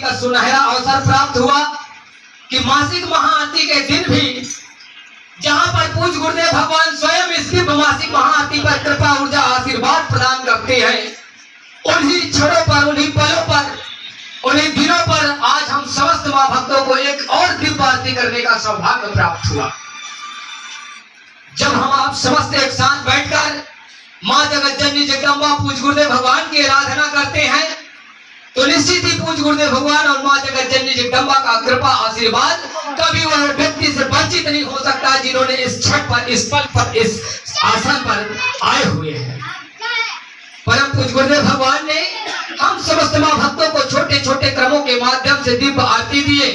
का सुनहरा अवसर प्राप्त हुआ कि मासिक महाआरती के दिन भी जहां पर पूज्य गुरुदेव भगवान स्वयं इस दिव्य मासिक महाआरती पर कृपा ऊर्जा आशीर्वाद प्रदान करते हैं, उन्हीं क्षणों पर, उन्हीं पलों पर, उन्हीं दिनों पर आज हम समस्त मां भक्तों को एक और दिव्य आरती करने का सौभाग्य प्राप्त हुआ। जब हम आप समस्त एक साथ बैठकर मां जगत जननी जगदम्बा पूज्य गुरुदेव भगवान की आराधना करते हैं तो निश्चित ही पूज्य गुरुदेव भगवान और मां जगत जननी जगदम्बा का कृपा आशीर्वाद कभी वह व्यक्ति से वंचित नहीं हो सकता जिन्होंने इस छठ पर, इस पल पर, इस आसन पर आए हुए हैं। परम पूज्य गुरुदेव भगवान ने हम समस्त मां भक्तों को छोटे छोटे क्रमों के माध्यम से दिव्य आरती दिए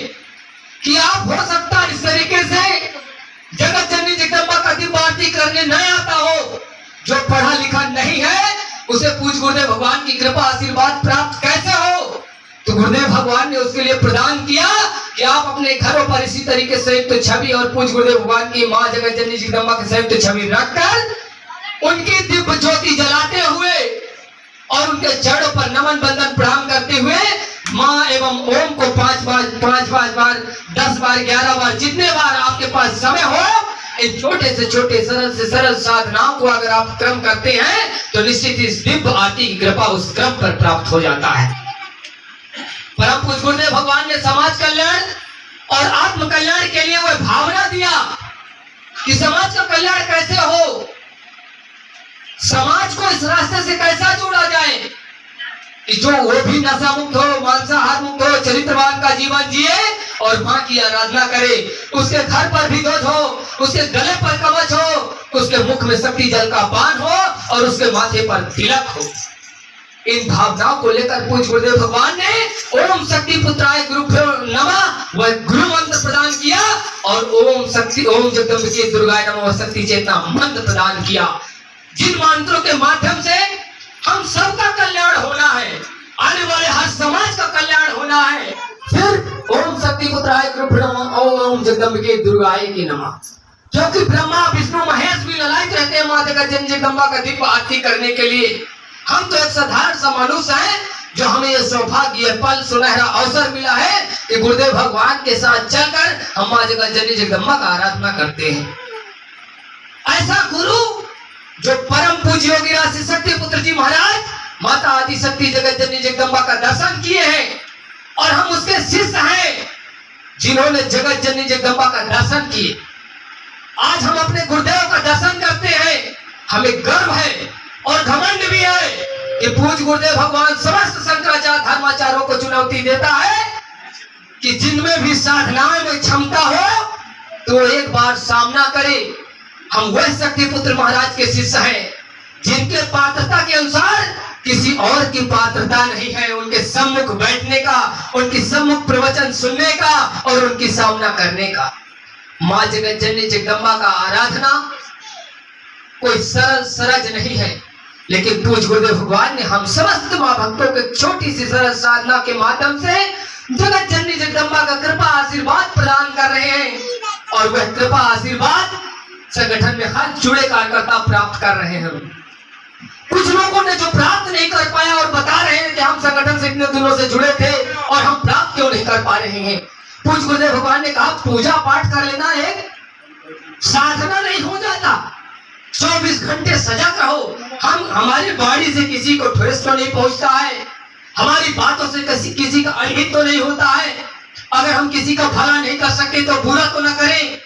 कि आप हो सकता इस तरीके से जगत जननी जगदम्बा का दिव्य आरती करने न आता हो, जो पढ़ा लिखा नहीं है उसे पूज्य गुरुदेव भगवान की कृपा आशीर्वाद प्राप्त कैसे हो। तो गुरुदेव भगवान ने उसके लिए प्रदान किया कि आप अपने घरों पर इसी तरीके से संयुक्त छवि और पूज्य गुरुदेव भगवान की मां जगत जननी जगदम्बा की संयुक्त छवि रखकर उनकी दिव्य ज्योति जलाते हुए और उनके चरणों पर नमन बंदन प्रणाम करते हुए मां एवं ओम को 5 बार 10 बार 11 बार जितने बार आपके पास समय हो इन छोटे से छोटे सरल से सरल साधनाओं को अगर आप क्रम करते हैं तो निश्चित इस दिव्य आरती की कृपा उस क्रम पर प्राप्त हो जाता है। परम पूज्य गुरुदेव भगवान ने समाज कल्याण और आत्म कल्याण के लिए वह भावना दिया कि समाज का कल्याण कैसे हो, समाज को इस रास्ते से कैसा जोड़ा जाए कि जो वो भी नशा मुक्त हो, मांसाहार मुक्त हो, चरित्रवान का जीवन जिए और मां की आराधना करे, उसके घर पर भी ध्वज हो, उसके गले पर कवच हो, उसके मुख में शक्ति जल का पान हो और उसके माथे पर तिलक हो। इन भावनाओं को लेकर पूज्य गुरुदेव भगवान ने ओम शक्ति पुत्राय गुरुभ्यो नमः वह गुरु मंत्र प्रदान किया और ओम जगदम्बिके दुर्गाय नमः शक्ति चेतना मंत्र प्रदान किया, जिन मंत्रों के माध्यम से हम सबका कल्याण होना है, आने वाले हर समाज का कल्याण होना है। फिर ओम शक्ति पुत्राय गुरुभ्यो नमः ओम जगदम्बिके दुर्गाय की नमः, क्योंकि ब्रह्मा विष्णु महेश भी ललायित रहते हैं मां जगत जननी जगदम्बा का दिव्य आरती करने के लिए। हम तो एक साधारण सा मनुष्य हैं जो हमें यह सौभाग्य, यह पल, सुनहरा अवसर मिला है कि गुरुदेव भगवान के साथ चलकर हम मां जगत जननी जगदम्बा का आराधना करते हैं। ऐसा गुरु जो परम पूज्य योगी राशि शक्ति पुत्र जी महाराज माता आदि शक्ति जगत जननी जगदम्बा का दर्शन किए हैं और हम उसके शिष्य हैं जिन्होंने जगत जननी जगदम्बा का दर्शन किए। आज हम अपने गुरुदेव का दर्शन करते हैं, हमें गर्व है और घमंड भी है कि पूज्य गुरुदेव भगवान समस्त शंकराचार्य धर्माचार्यों को चुनौती देता है कि जिनमें भी साधनाओं में क्षमता हो तो एक बार सामना करे। हम वह शक्ति पुत्र महाराज के शिष्य हैं जिनके पात्रता के अनुसार किसी और की पात्रता नहीं है उनके सम्मुख बैठने का, उनकी सम्मुख प्रवचन सुनने का और उनकी सामना करने का। मां जगत जननी जगदम्बा का आराधना कोई सरल सरज नहीं है, लेकिन पूज्य गुरुदेव भगवान ने हम समस्त मां भक्तों के छोटी सी सरल साधना के माध्यम से जगत जननी जगदम्बा का कृपा आशीर्वाद प्रदान कर रहे हैं और वह कृपा आशीर्वाद संगठन में हर जुड़े कार्यकर्ता प्राप्त कर रहे हैं। कुछ लोगों ने जो प्राप्त नहीं कर पाया और बता रहे हैं कि हम संगठन से इतने दिनों से जुड़े थे और हम प्राप्त क्यों नहीं कर पा रहे हैं। पूज्य गुरुदेव भगवान ने कहा पूजा पाठ कर लेना एक साधना नहीं हो जाता, 24 घंटे सजग रहो। हमारी बाड़ी से किसी को ठेस तो नहीं पहुंचता है, हमारी बातों से किसी का अहित तो नहीं होता है। अगर हम किसी का भला नहीं कर सकते तो बुरा तो न करें,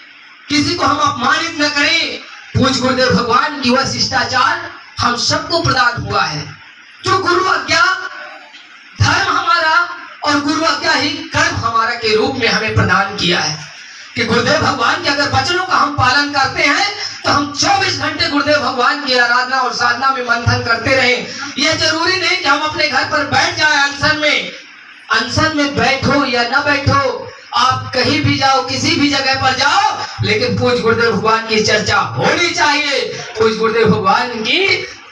किसी को हम अपमानित न करें। पूज्य गुरुदेव भगवान की वह शिष्टाचार हम सबको प्रदान हुआ है जो गुरु आज्ञा धर्म हमारा और गुरु आज्ञा ही कर्म हमारा के रूप में हमें प्रदान किया है कि गुरुदेव भगवान के अगर वचनों का हम पालन करते हैं तो हम 24 घंटे गुरुदेव भगवान की आराधना और साधना में मंथन करते रहें। यह जरूरी नहीं कि हम अपने घर पर बैठ जाए अनशन में बैठो या न बैठो, आप कहीं भी जाओ, किसी भी जगह पर जाओ, लेकिन पूज्य गुरुदेव भगवान की चर्चा होनी चाहिए। पूज्य गुरुदेव भगवान की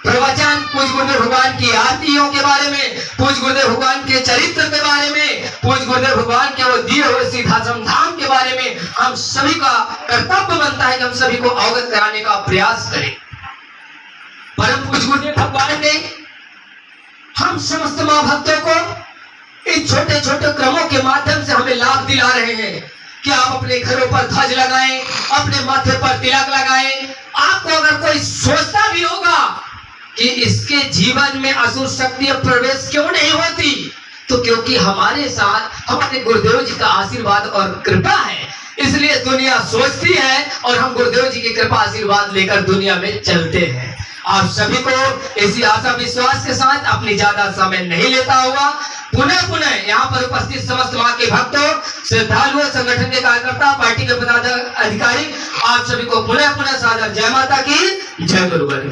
प्रवचन, पूज्य गुरुदेव भगवान की आरतियों के बारे में, पूज्य गुरुदेव भगवान के चरित्र के बारे में, पूज्य गुरुदेव भगवान के वो दिए हुए सिद्धाश्रम धाम के बारे में हम सभी का कर्तव्य बनता है कि हम सभी को अवगत कराने का प्रयास करें। परम पूज्य गुरुदेव भगवान ने हम समस्त मां भक्तों को इन छोटे छोटे क्रमों कि आप अपने घरों पर ध्वज लगाएं, अपने माथे पर तिलक लगाएं। आपको अगर कोई सोचता भी होगा कि इसके जीवन में असुर शक्ति प्रवेश क्यों नहीं होती, तो क्योंकि हमारे साथ हमारे गुरुदेव जी का आशीर्वाद और कृपा है, इसलिए दुनिया सोचती है और हम गुरुदेव जी की कृपा आशीर्वाद लेकर दुनिया में चलते हैं। आप सभी को इसी आशा विश्वास के साथ अपनी ज्यादा समय नहीं लेता हुआ पुनः यहाँ पर उपस्थित समस्त मां के भक्तों, श्रद्धालुओं, संगठन के कार्यकर्ता, पार्टी के पदाधिकारी, आप सभी को पुनः सादर जय माता की, जय गुरुदेव।